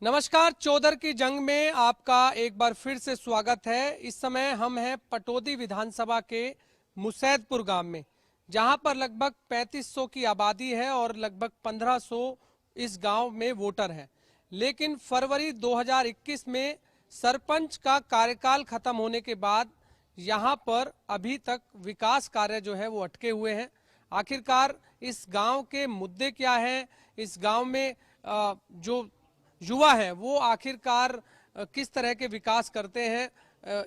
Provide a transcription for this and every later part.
नमस्कार। चौदर की जंग में आपका एक बार फिर से स्वागत है। इस समय हम हैं पटौदी विधानसभा के मुसैदपुर गांव में, जहां पर लगभग 3500 की आबादी है और लगभग 1500 इस गांव में वोटर हैं। लेकिन फरवरी 2021 में सरपंच का कार्यकाल खत्म होने के बाद यहां पर अभी तक विकास कार्य जो है वो अटके हुए हैं। आखिरकार इस गांव के मुद्दे क्या हैं, इस गांव में जो युवा है वो आखिरकार किस तरह के विकास करते हैं,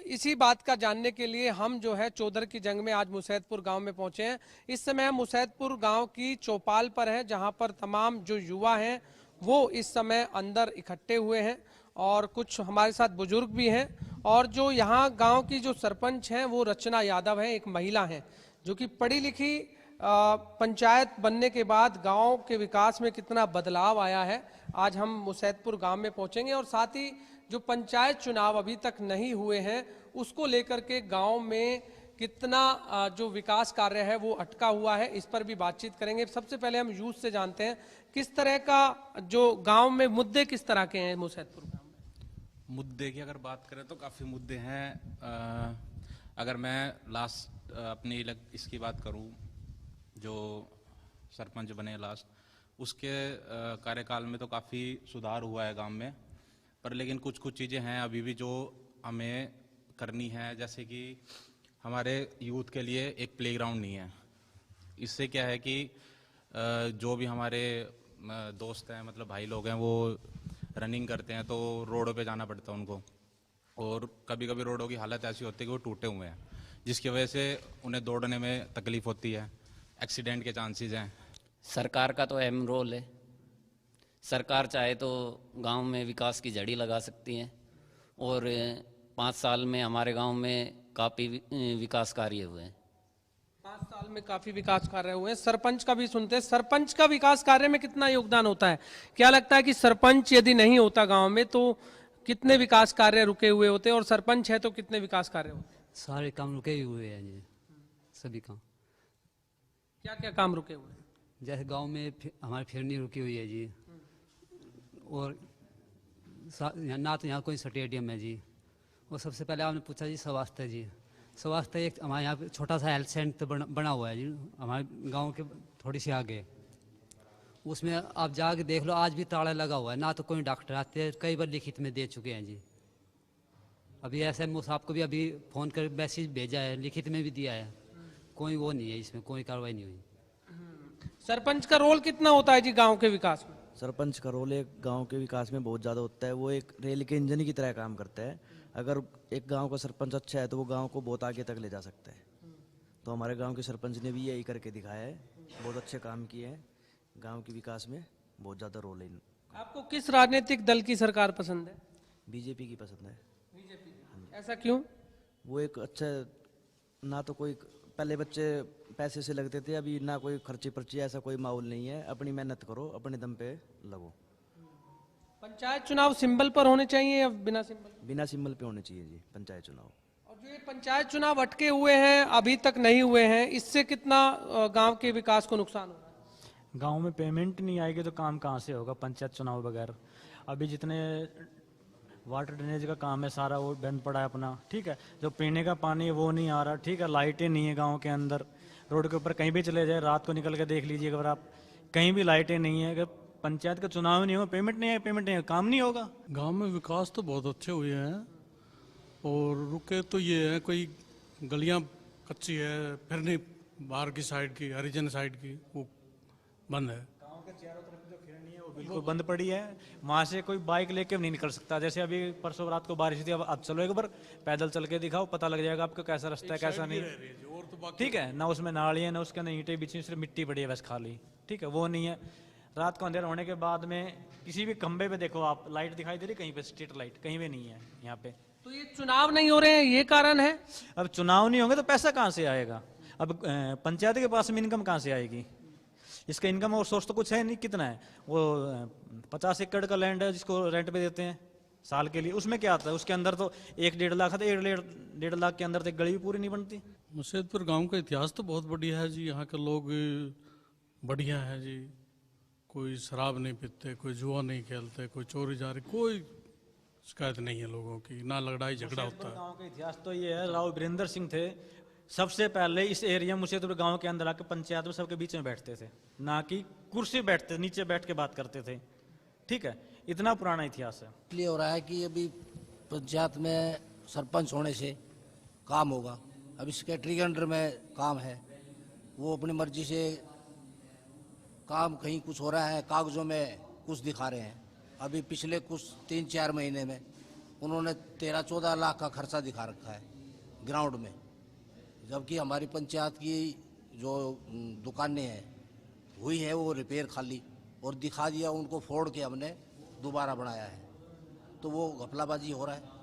इसी बात का जानने के लिए हम जो है चौदर की जंग में आज मुसैदपुर गांव में पहुंचे हैं। इस समय हम मुसैदपुर गांव की चौपाल पर हैं, जहां पर तमाम जो युवा हैं वो इस समय अंदर इकट्ठे हुए हैं और कुछ हमारे साथ बुजुर्ग भी हैं। और जो यहाँ गांव की जो सरपंच हैं वो रचना यादव हैं, एक महिला हैं जो कि पढ़ी लिखी पंचायत बनने के बाद गांव के विकास में कितना बदलाव आया है, आज हम मुसैदपुर गांव में पहुंचेंगे। और साथ ही जो पंचायत चुनाव अभी तक नहीं हुए हैं उसको लेकर के गांव में कितना जो विकास कार्य है वो अटका हुआ है, इस पर भी बातचीत करेंगे। सबसे पहले हम यूथ से जानते हैं किस तरह का जो गांव में मुद्दे किस तरह के हैं मुसैदपुर गांव में। मुद्दे की अगर बात करें तो काफ़ी मुद्दे हैं। अगर मैं लास्ट अपनी इसकी बात करूं, जो सरपंच बने लास्ट, उसके कार्यकाल में तो काफ़ी सुधार हुआ है गांव में, पर लेकिन कुछ कुछ चीज़ें हैं अभी भी जो हमें करनी है। जैसे कि हमारे यूथ के लिए एक प्लेग्राउंड नहीं है। इससे क्या है कि जो भी हमारे दोस्त हैं, मतलब भाई लोग हैं, वो रनिंग करते हैं तो रोडों पे जाना पड़ता है उनको, और कभी कभी रोडों की हालत ऐसी होती है कि वो टूटे हुए हैं, जिसकी वजह से उन्हें दौड़ने में तकलीफ होती है, एक्सीडेंट के चांसेस हैं। सरकार का तो अहम रोल है। सरकार चाहे तो गांव में विकास की जड़ी लगा सकती है और 5 साल में हमारे गांव में काफ़ी विकास कार्य हुए हैं। 5 साल में काफी विकास कार्य हुए हैं। सरपंच का भी सुनते हैं, सरपंच का विकास कार्य में कितना योगदान होता है? क्या लगता है कि सरपंच यदि नहीं होता गांव में तो कितने विकास कार्य रुके हुए होते, और सरपंच है तो कितने विकास कार्य होते? सारे काम रुके ही हुए हैं जी, सभी काम। क्या क्या काम रुके हुए हैं? जैसे गांव में हमारी फिरनी रुकी हुई है जी, और ना तो यहाँ कोई स्टेडियम है जी। और सबसे पहले आपने पूछा जी स्वास्थ्य जी। स्वास्थ्य एक हमारे यहाँ पे छोटा सा हेल्थ सेंटर बना हुआ है जी, हमारे गांव के थोड़ी सी आगे। उसमें आप जाके देख लो, आज भी ताला लगा हुआ है, ना तो कोई डॉक्टर आते हैं। कई बार लिखित में दे चुके हैं जी। अभी एसएमओ साहब को भी अभी फ़ोन कर मैसेज भेजा है, लिखित में भी दिया है, कोई वो नहीं है, इसमें कोई कार्रवाई नहीं हुई। सरपंच का रोल कितना होता है जी गांव के विकास में? सरपंच का रोल एक गांव के विकास में बहुत ज़्यादा होता है। वो एक रेल के इंजन की तरह काम करता है। अगर एक गांव का सरपंच अच्छा है तो वो गांव को बहुत आगे तक ले जा सकता है। तो हमारे गांव के सरपंच ने भी यही करके दिखाया है, बहुत अच्छे काम किए हैं। गांव के विकास में बहुत ज़्यादा रोल है। आपको किस राजनीतिक दल की सरकार पसंद है? बीजेपी की पसंद है। बीजेपी। ऐसा क्यों? वो एक अच्छा, ना तो कोई पहले बच्चे पैसे से लगते थे, अभी ना कोई खर्ची पर्ची, ऐसा कोई माहौल नहीं है। अपनी मेहनत करो, अपने दम पे लगो। पंचायत चुनाव सिंबल पर होने चाहिए या बिना सिंबल? बिना सिंबल पे होने चाहिए जी पंचायत चुनाव। और जो ये पंचायत चुनाव अटके हुए हैं, अभी तक नहीं हुए हैं, इससे कितना गांव के विकास को नुकसान हो रहा है? गांव में पेमेंट नहीं आएगी तो काम कहाँ से होगा पंचायत चुनाव बगैर? अभी जितने वाटर ड्रेनेज का काम है सारा वो बंद पड़ा है अपना, ठीक है। जो पीने का पानी है वो नहीं आ रहा, ठीक है। लाइटें नहीं है गांव के अंदर, रोड के ऊपर कहीं भी चले जाए, रात को निकल के देख लीजिए अगर आप, कहीं भी लाइटें नहीं है। अगर पंचायत का चुनाव नहीं होगा, पेमेंट नहीं है, पेमेंट नहीं है, काम नहीं होगा। गांव में विकास तो बहुत अच्छे हुए हैं, और रुके तो ये है, कोई गलियां कच्ची है, फिर नहीं बाहर की साइड की, हरिजन साइड की, वो बंद है। गांव के चारों तरफ जो खिरनी है वो बिल्कुल बंद पड़ी है, वहां से कोई बाइक लेके नहीं निकल सकता। जैसे अभी परसों रात को बारिश थी, अब चलो एक बार पैदल चल के दिखाओ, पता लग जाएगा आपको कैसा रास्ता है कैसा नहीं, और तो बाकी ठीक है। ना उसमें नाली है, ना उसके अंदर ईंटें बिछी, सिर्फ मिट्टी पड़ी है बस खाली, ठीक है। वो नहीं है। रात को अंधेरा होने के बाद में किसी भी खंबे पे देखो आप, लाइट दिखाई दे रही कहीं पे? स्ट्रीट लाइट कहीं पे नहीं है यहाँ पे। तो ये चुनाव नहीं हो रहे हैं, ये कारण है? अब चुनाव नहीं होंगे तो पैसा कहाँ से आएगा? अब पंचायत के पास में इनकम कहाँ से आएगी? इसका इनकम और सोर्स तो कुछ है नहीं। कितना है वो? 50 एकड़ का लैंड है जिसको रेंट पे देते हैं साल के लिए, उसमें क्या आता है? उसके अंदर तो 1-1.5 लाख आता है, 1.5 लाख के अंदर तो गली भी पूरी नहीं बनती। मुसैदपुर गांव का इतिहास तो बहुत बढ़िया है जी, यहाँ के लोग बढ़िया है जी, कोई शराब नहीं पीते, कोई जुआ नहीं खेलते, कोई चोरी जारी, कोई शिकायत नहीं है लोगों की, ना लड़ाई झगड़ा होता है। गांव का इतिहास तो ये है, राव वीरेंद्र सिंह थे सबसे पहले इस एरिया मुसेदपुर गांव के अंदर आके पंचायत में सबके बीच में बैठते थे, ना कि कुर्सी बैठते, नीचे बैठ के बात करते थे। ठीक है, इतना पुराना इतिहास है। इसलिए हो रहा है कि अभी पंचायत में सरपंच होने से काम होगा। अभी सेक्रेटरी के अंडर में काम है, वो अपनी मर्जी से काम कहीं कुछ हो रहा है, कागजों में कुछ दिखा रहे हैं। अभी पिछले कुछ 3-4 महीने में उन्होंने 13-14 लाख का खर्चा दिखा रखा है ग्राउंड में, जबकि हमारी पंचायत की जो दुकानें हैं हुई है वो रिपेयर खाली, और दिखा दिया उनको फोड़ के हमने दोबारा बनाया है, तो वो घपलाबाजी हो रहा है।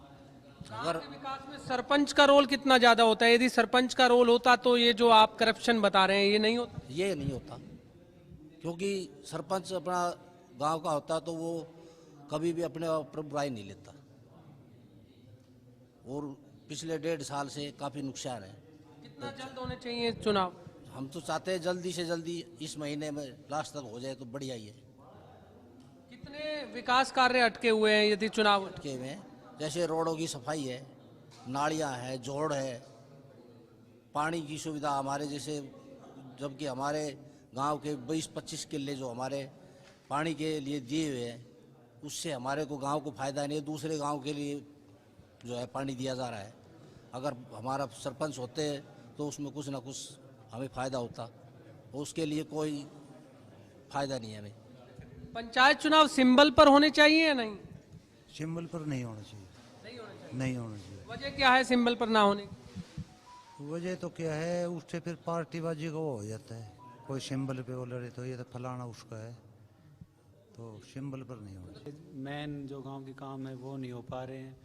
अगर विकास में सरपंच का रोल कितना ज्यादा होता है? यदि सरपंच का रोल होता तो ये जो आप करप्शन बता रहे हैं ये नहीं होता? ये नहीं होता, क्योंकि सरपंच अपना गांव का होता तो वो कभी भी अपने ऊपर बुराई नहीं लेता, और पिछले 1.5 साल से काफ़ी नुकसान है। कितना जल्द होने चाहिए चुनाव? हम तो चाहते हैं जल्दी से जल्दी इस महीने में लास्ट तक हो जाए तो बढ़िया ही है। कितने विकास कार्य अटके हुए हैं यदि चुनाव? के में जैसे रोडों की सफाई है, नालियां है, जोड़ है, पानी की सुविधा हमारे जैसे, जबकि हमारे गांव के 20-25 किले जो हमारे पानी के लिए दिए हुए हैं, उससे हमारे को गांव को फायदा नहीं है, दूसरे गांव के लिए जो है पानी दिया जा रहा है। अगर हमारा सरपंच होते तो उसमें कुछ ना कुछ हमें फायदा होता, उसके लिए कोई फायदा नहीं है हमें। पंचायत चुनाव सिंबल पर होने चाहिए या नहीं? सिंबल पर नहीं होना चाहिए, नहीं होना चाहिए। वजह क्या है सिंबल पर ना होने की? वजह तो क्या है, उससे फिर पार्टीबाजी का वो हो जाता है, कोई सिंबल पे बोल रहे तो ये तो फलाना उसका है, तो सिंबल पर नहीं होना चाहिए। मेन जो गांव के काम है वो नहीं हो पा रहे हैं,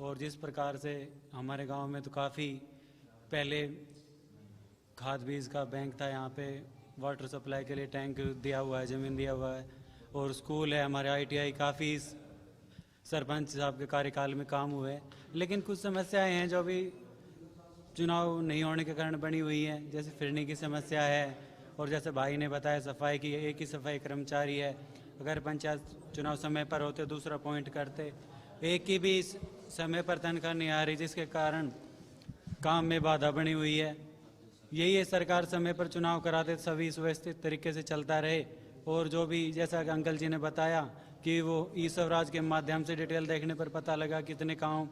और जिस प्रकार से हमारे गांव में तो काफ़ी पहले खाद बीज का बैंक था, यहाँ पे वाटर सप्लाई के लिए टैंक दिया हुआ है, ज़मीन दिया हुआ है, और स्कूल है, हमारे ITI काफ़ी सरपंच साहब के कार्यकाल में काम हुए, लेकिन कुछ समस्याएं हैं जो अभी चुनाव नहीं होने के कारण बनी हुई हैं, जैसे फिरनी की समस्या है, और जैसे भाई ने बताया सफाई की, एक ही सफाई कर्मचारी है। अगर पंचायत चुनाव समय पर होते, दूसरा पॉइंट करते, एक की भी समय पर तनख्वाह नहीं आ रही, जिसके कारण काम में बाधा बनी हुई है। यही है, सरकार समय पर चुनाव कराते सभी सुव्यवस्थित तरीके से चलता रहे, और जो भी जैसा कि अंकल जी ने बताया कि वो ई-स्वराज के माध्यम से डिटेल देखने पर पता लगा कितने काम,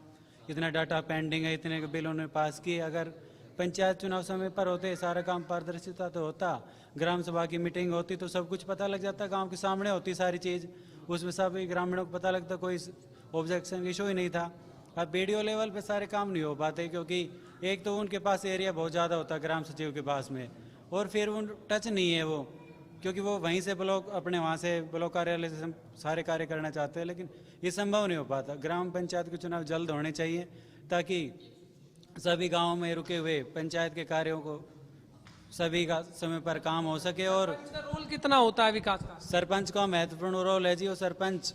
इतना डाटा पेंडिंग है, इतने बिल उन्होंने पास किए। अगर पंचायत चुनाव समय पर होते, सारा काम पारदर्शिता तो होता, ग्राम सभा की मीटिंग होती तो सब कुछ पता लग जाता, गांव के सामने होती सारी चीज़, उसमें सभी ग्रामीणों को पता लगता, कोई ऑब्जेक्शन इशू ही नहीं था। अब BDO लेवल पे सारे काम नहीं हो पाते, क्योंकि एक तो उनके पास एरिया बहुत ज़्यादा होता है ग्राम सचिव के पास में, और फिर वो टच नहीं है वो, क्योंकि वो वहीं से ब्लॉक, अपने वहाँ से ब्लॉक कार्यालय से सारे कार्य करना चाहते हैं, लेकिन ये संभव नहीं हो पाता। ग्राम पंचायत के चुनाव जल्द होने चाहिए, ताकि सभी गाँवों में रुके हुए पंचायत के कार्यों को सभी का समय पर काम हो सके। और इसका रोल कितना होता है विकास का? सरपंच का महत्वपूर्ण रोल है जी, और सरपंच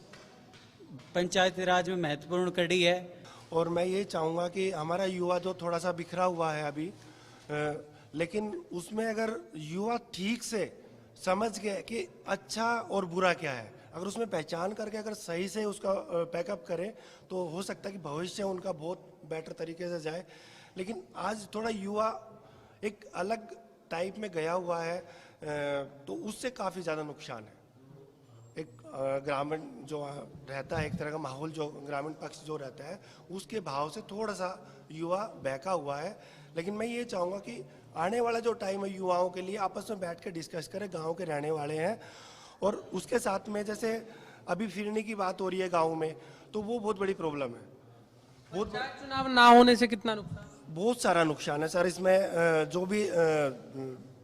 पंचायती राज में महत्वपूर्ण कड़ी है। और मैं ये चाहूँगा कि हमारा युवा जो थोड़ा सा बिखरा हुआ है अभी, लेकिन उसमें अगर युवा ठीक से समझ गए कि अच्छा और बुरा क्या है, अगर उसमें पहचान करके अगर सही से उसका बैकअप करें, तो हो सकता है कि भविष्य उनका बहुत बेटर तरीके से जाए। लेकिन आज थोड़ा युवा एक अलग टाइप में गया हुआ है, तो उससे काफ़ी ज़्यादा नुकसान है। एक ग्रामीण जो रहता है, एक तरह का माहौल जो ग्रामीण पक्ष जो रहता है, उसके भाव से थोड़ा सा युवा बहका हुआ है। लेकिन मैं ये चाहूँगा कि आने वाला जो टाइम है युवाओं के लिए आपस में बैठ के डिस्कस करें, गांव के रहने वाले हैं, और उसके साथ में जैसे अभी फिरनी की बात हो रही है गांव में, तो वो बहुत बड़ी प्रॉब्लम है। पंचायत चुनाव ना होने से कितना नुकसान? बहुत सारा नुकसान है सर। इसमें जो भी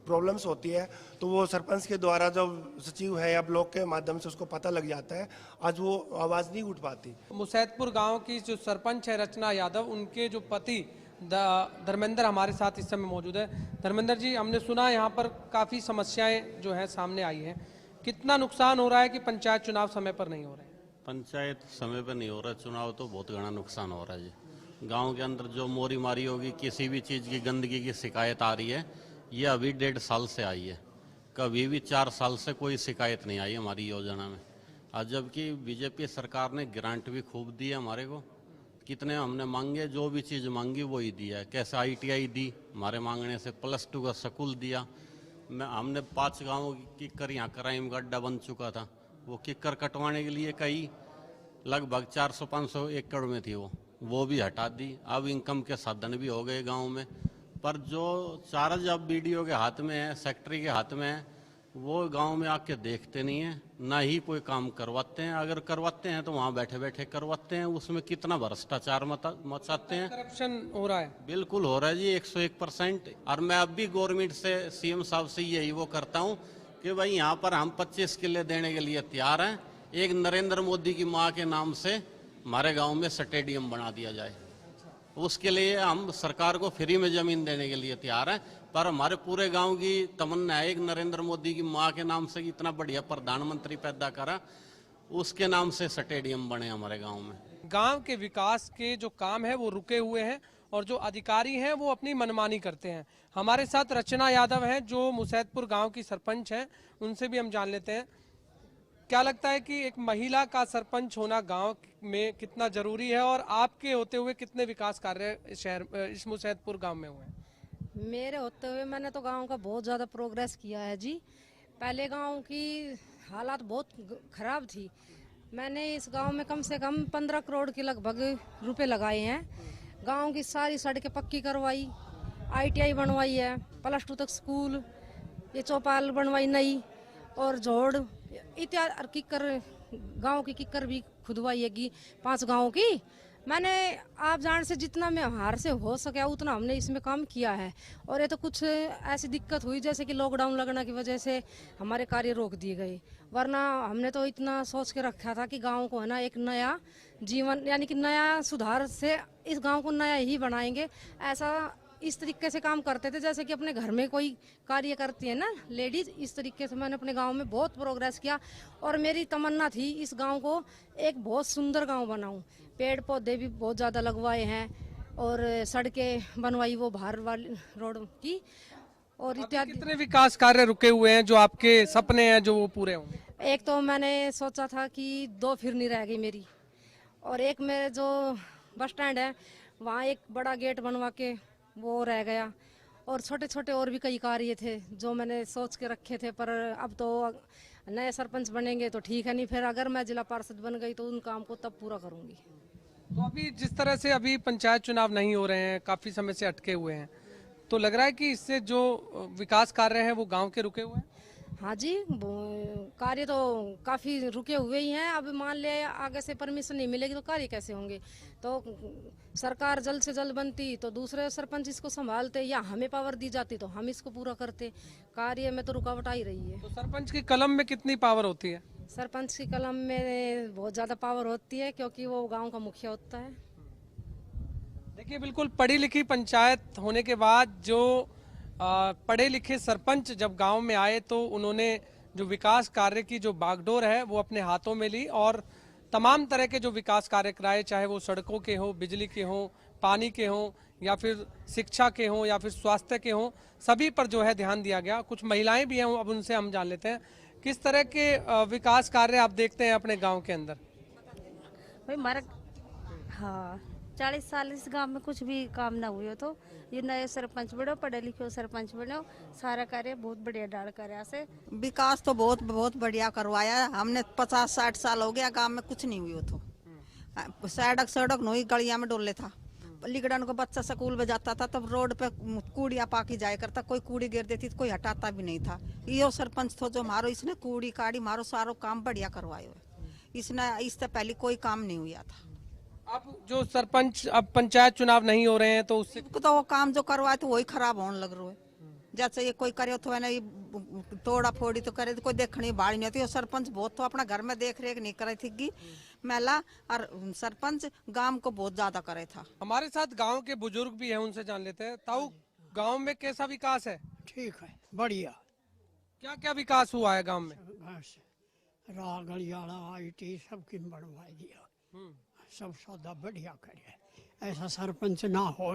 प्रॉब्लम्स होती है तो वो सरपंच के द्वारा जो सचिव है या ब्लॉक के माध्यम से उसको पता लग जाता है, आज वो आवाज़ नहीं उठ पाती। मुसैदपुर गांव की जो सरपंच है रचना यादव, उनके जो पति धर्मेंद्र हमारे साथ इस समय मौजूद है। धर्मेंद्र जी, हमने सुना यहाँ पर काफ़ी समस्याएं जो है सामने आई हैं, कितना नुकसान हो रहा है कि पंचायत चुनाव समय पर नहीं हो रहे हैं? पंचायत समय पर नहीं हो रहा, चुनाव तो बहुत घना नुकसान हो रहा है जी। गांव के अंदर जो मोरी मारी होगी, किसी भी चीज़ की गंदगी की शिकायत आ रही है, ये अभी 1.5 साल से आई है। कभी भी 4 साल से कोई शिकायत नहीं आई हमारी योजना में। और जबकि बीजेपी सरकार ने ग्रांट भी खूब दी है हमारे को, कितने हमने मांगे, जो भी चीज़ मांगी वही दिया है। कैसे ITI दी हमारे मांगने से, +2 का स्कूल दिया। हमने 5 गाँव की किक्कर यहाँ क्राइम गड्ढा बन चुका था, वो किक्कर कटवाने के लिए कई लगभग 400-500 एकड़ में थी, वो भी हटा दी। अब इनकम के साधन भी हो गए गांव में, पर जो चार्ज अब BDO के हाथ में है, सेक्रेटरी के हाथ में है, वो गांव में आके देखते नहीं है, ना ही कोई काम करवाते हैं। अगर करवाते हैं तो वहाँ बैठे बैठे करवाते हैं, उसमें कितना भ्रष्टाचार मचाते हैं। करप्शन हो रहा है। बिल्कुल हो रहा है जी, 101%। और मैं अब भी गवर्नमेंट से, CM साहब से यही वो करता हूँ कि भाई यहाँ पर हम 25 किले देने के लिए तैयार हैं। एक नरेंद्र मोदी की माँ के नाम से हमारे गांव में स्टेडियम बना दिया जाए, उसके लिए हम सरकार को फ्री में जमीन देने के लिए तैयार हैं। पर हमारे पूरे गांव की तमन्ना है, एक नरेंद्र मोदी की माँ के नाम से इतना बढ़िया प्रधानमंत्री पैदा करा, उसके नाम से स्टेडियम बने हमारे गांव में। गांव के विकास के जो काम है वो रुके हुए हैं और जो अधिकारी हैं वो अपनी मनमानी करते हैं। हमारे साथ रचना यादव हैं जो मुसैदपुर गांव की सरपंच हैं, उनसे भी हम जान लेते हैं क्या लगता है कि एक महिला का सरपंच होना गांव में कितना जरूरी है और आपके होते हुए कितने विकास कार्य इस मुसैदपुर गांव में हुए हैं? मेरे होते हुए मैंने तो गांव का बहुत ज़्यादा प्रोग्रेस किया है जी। पहले गांव की हालात बहुत खराब थी। मैंने इस गांव में कम से कम 15 करोड़ के लगभग रुपए लगाए हैं। गांव की सारी सड़कें पक्की करवाई, ITI बनवाई है, +2 तक स्कूल, ये चौपाल बनवाई नई, और जोड़ इत्यादि किक्कर, गांव की किक्कर भी खुदवाई है 5 गाँव की। मैंने आप जान से जितना मैं हार से हो सके उतना हमने इसमें काम किया है। और ये तो कुछ ऐसी दिक्कत हुई जैसे कि लॉकडाउन लगने की वजह से हमारे कार्य रोक दिए गए, वरना हमने तो इतना सोच के रखा था कि गांव को है ना एक नया जीवन, यानी कि नया सुधार से इस गांव को नया ही बनाएंगे। ऐसा इस तरीके से काम करते थे जैसे कि अपने घर में कोई कार्य करती है ना लेडीज, इस तरीके से मैंने अपने गांव में बहुत प्रोग्रेस किया। और मेरी तमन्ना थी इस गांव को एक बहुत सुंदर गांव बनाऊं। पेड़ पौधे भी बहुत ज़्यादा लगवाए हैं और सड़कें बनवाई वो बाहर वाली रोड की, और इत्यादि। कितने विकास कार्य रुके हुए हैं जो आपके सपने हैं जो वो पूरे होंगे? एक तो मैंने सोचा था कि 2 फिरनी रह गई मेरी, और एक मेरे जो बस स्टैंड है वहाँ एक बड़ा गेट बनवा के वो रह गया, और छोटे छोटे और भी कई कार्य थे जो मैंने सोच के रखे थे। पर अब तो नए सरपंच बनेंगे तो ठीक है, नहीं फिर अगर मैं जिला पार्षद बन गई तो उन काम को तब पूरा करूंगी। तो अभी जिस तरह से अभी पंचायत चुनाव नहीं हो रहे हैं, काफी समय से अटके हुए हैं, तो लग रहा है कि इससे जो विकास कार्य हैं वो गांव के रुके हुए हैं? हाँ जी, कार्य तो काफ़ी रुके हुए ही हैं। अब मान ले आगे से परमिशन नहीं मिलेगी तो कार्य कैसे होंगे? तो सरकार जल्द से जल्द बनती तो दूसरे सरपंच इसको संभालते, या हमें पावर दी जाती तो हम इसको पूरा करते। कार्य में तो रुकावट आ ही रही है। तो सरपंच की कलम में कितनी पावर होती है? सरपंच की कलम में बहुत ज़्यादा पावर होती है क्योंकि वो गाँव का मुखिया होता है। देखिए, बिल्कुल पढ़ी लिखी पंचायत होने के बाद जो पढ़े लिखे सरपंच जब गांव में आए तो उन्होंने जो विकास कार्य की जो बागडोर है वो अपने हाथों में ली और तमाम तरह के जो विकास कार्य कराए, चाहे वो सड़कों के हो, बिजली के हो, पानी के हो, या फिर शिक्षा के हो, या फिर स्वास्थ्य के हो, सभी पर जो है ध्यान दिया गया। कुछ महिलाएं भी हैं, अब उनसे हम जान लेते हैं किस तरह के विकास कार्य आप देखते हैं अपने गाँव के अंदर। भाई हमारा, हाँ 40 साल इस गांव में कुछ भी काम ना हुए तो ये नए सरपंच बनो, पढ़े लिखे सरपंच बनो, सारा कार्य बहुत बढ़िया डाल कर से विकास तो बहुत बहुत बढ़िया करवाया। हमने 50-60 साल हो गया गांव में कुछ नहीं हुई तो सड़क नोई गलिया में डोले था। लिगड़न को बच्चा स्कूल में जाता था तब रोड पे कूड़िया पाकी जाया करता, कोई कूड़ी गिर देती तो कोई हटाता भी नहीं था। यो सरपंच तो जो मारो इसने कूड़ी काड़ी मारो सारो काम बढ़िया करवायो, इसने इससे पहले कोई काम नहीं हुआ था। अब जो सरपंच, अब पंचायत चुनाव नहीं हो रहे हैं तो उससे तो वो काम जो करवाए तो वही खराब होने लग रहा है। जैसे ये कोई करे तो है ना, ये तोड़ा फोड़ी तो करे तो कोई देखने बाड़ी नहीं होती। सरपंच बहुत तो अपना घर में देख रेख नहीं करे थी महिला, और सरपंच गांव को बहुत ज्यादा करे था। हमारे साथ गांव के बुजुर्ग भी हैं, उनसे जान लेते हैं। ताऊ, गांव में कैसा विकास है? ठीक है, बढ़िया। क्या क्या विकास हुआ है गांव में? राह गलियाड़ा IT सबकी बनवा दिया, सब सौदा बढ़िया करे। ऐसा सरपंच ना हो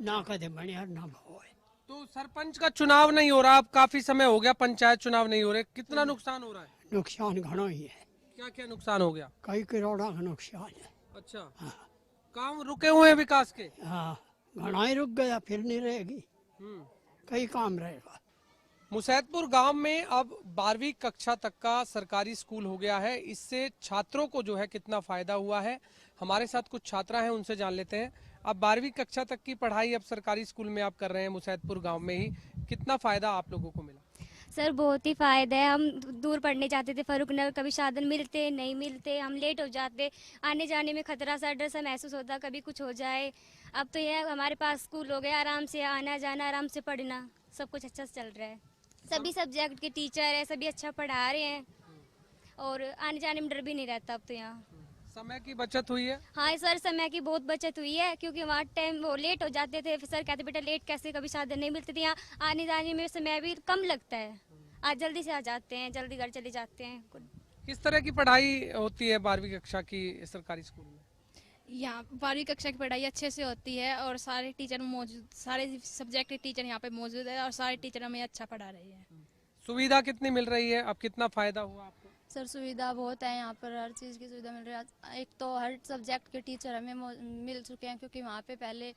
ना कदे बनिया ना हो। तो सरपंच का चुनाव नहीं हो रहा, अब काफी समय हो गया पंचायत चुनाव नहीं हो रहे, कितना नुकसान हो रहा है? नुकसान घना ही है, क्या क्या नुकसान हो गया? कई करोड़ा का नुकसान है। अच्छा, काम रुके हुए हैं विकास के? हाँ, घना ही रुक गया, फिर नहीं रहेगी, कई काम रहेगा। मुसैदपुर गांव में अब 12वीं कक्षा तक का सरकारी स्कूल हो गया है। इससे छात्रों को जो है कितना फायदा हुआ है, हमारे साथ कुछ छात्रा हैं, उनसे जान लेते हैं। अब 12वीं कक्षा तक की पढ़ाई अब सरकारी स्कूल में आप कर रहे हैं मुसैदपुर गांव में ही, कितना फायदा आप लोगों को मिला? सर बहुत ही फ़ायदा है। हम दूर पढ़ने जाते थे फरुखनगर, कभी साधन मिलते नहीं मिलते, हम लेट हो जाते, आने जाने में खतरा सा डर सा महसूस होता कभी कुछ हो जाए। अब तो यह हमारे पास स्कूल हो गया, आराम से आना जाना, आराम से पढ़ना, सब कुछ अच्छा से चल रहा है। सभी सब्जेक्ट के टीचर है, सभी अच्छा पढ़ा रहे हैं और आने जाने में डर भी नहीं रहता अब तो। यहाँ समय की बचत हुई है? हाँ सर, समय की बहुत बचत हुई है, क्योंकि वहाँ टाइम वो लेट हो जाते थे, फिर सर कहते बेटा लेट कैसे, कभी साधन नहीं मिलते थे। यहाँ आने जाने में समय भी कम लगता है, आज जल्दी से आ जाते हैं, जल्दी घर चले जाते हैं। किस तरह की पढ़ाई होती है 12वीं कक्षा की सरकारी स्कूल में? यहाँ 12वीं कक्षा की पढ़ाई अच्छे से होती है और सारे टीचर मौजूद, सारे सब्जेक्ट के टीचर यहाँ पे मौजूद है और सारे टीचर हमें अच्छा पढ़ा रहे हैं। सुविधा कितनी मिल रही है, अब कितना फायदा हुआ आपको? सर सुविधा बहुत है, यहाँ पर हर चीज़ की सुविधा मिल रही है। एक तो हर सब्जेक्ट के टीचर हमें मिल चुके हैं, क्योंकि वहाँ पे पहले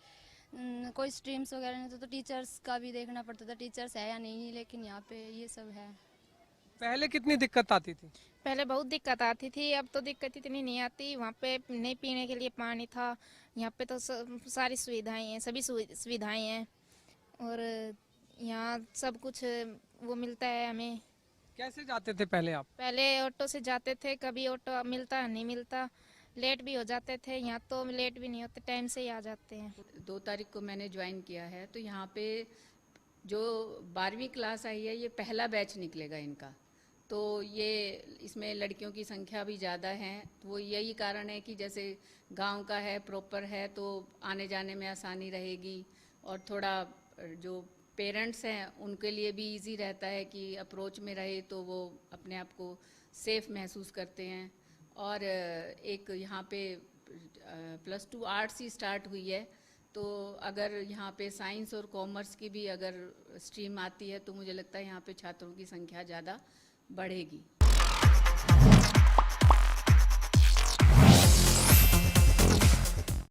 कोई स्ट्रीम्स वगैरह नहीं तो टीचर्स का भी देखना पड़ता था, टीचर्स है या नहीं, लेकिन यहाँ पे ये सब है। पहले कितनी दिक्कत आती थी? पहले बहुत दिक्कत आती थी, अब तो दिक्कत इतनी नहीं आती। वहाँ पे नहीं पीने के लिए पानी था, यहाँ पे तो सारी सुविधाएं हैं, सभी सुविधाएं हैं और यहाँ सब कुछ वो मिलता है हमें। कैसे जाते थे पहले आप? पहले ऑटो से जाते थे, कभी ऑटो मिलता नहीं मिलता, लेट भी हो जाते थे। यहाँ तो लेट भी नहीं होते, टाइम से ही आ जाते हैं। 2 तारीख को मैंने ज्वाइन किया है, तो यहाँ पे जो 12वीं क्लास आई है, ये पहला बैच निकलेगा इनका, तो ये इसमें लड़कियों की संख्या भी ज़्यादा है। तो वो यही कारण है कि जैसे गांव का है, प्रॉपर है, तो आने जाने में आसानी रहेगी और थोड़ा जो पेरेंट्स हैं उनके लिए भी इजी रहता है कि अप्रोच में रहे तो वो अपने आप को सेफ महसूस करते हैं। और एक यहाँ पे +2 आर्ट्स ही स्टार्ट हुई है, तो अगर यहाँ पे साइंस और कॉमर्स की भी अगर स्ट्रीम आती है तो मुझे लगता है यहाँ पे छात्रों की संख्या ज़्यादा बढ़ेगी।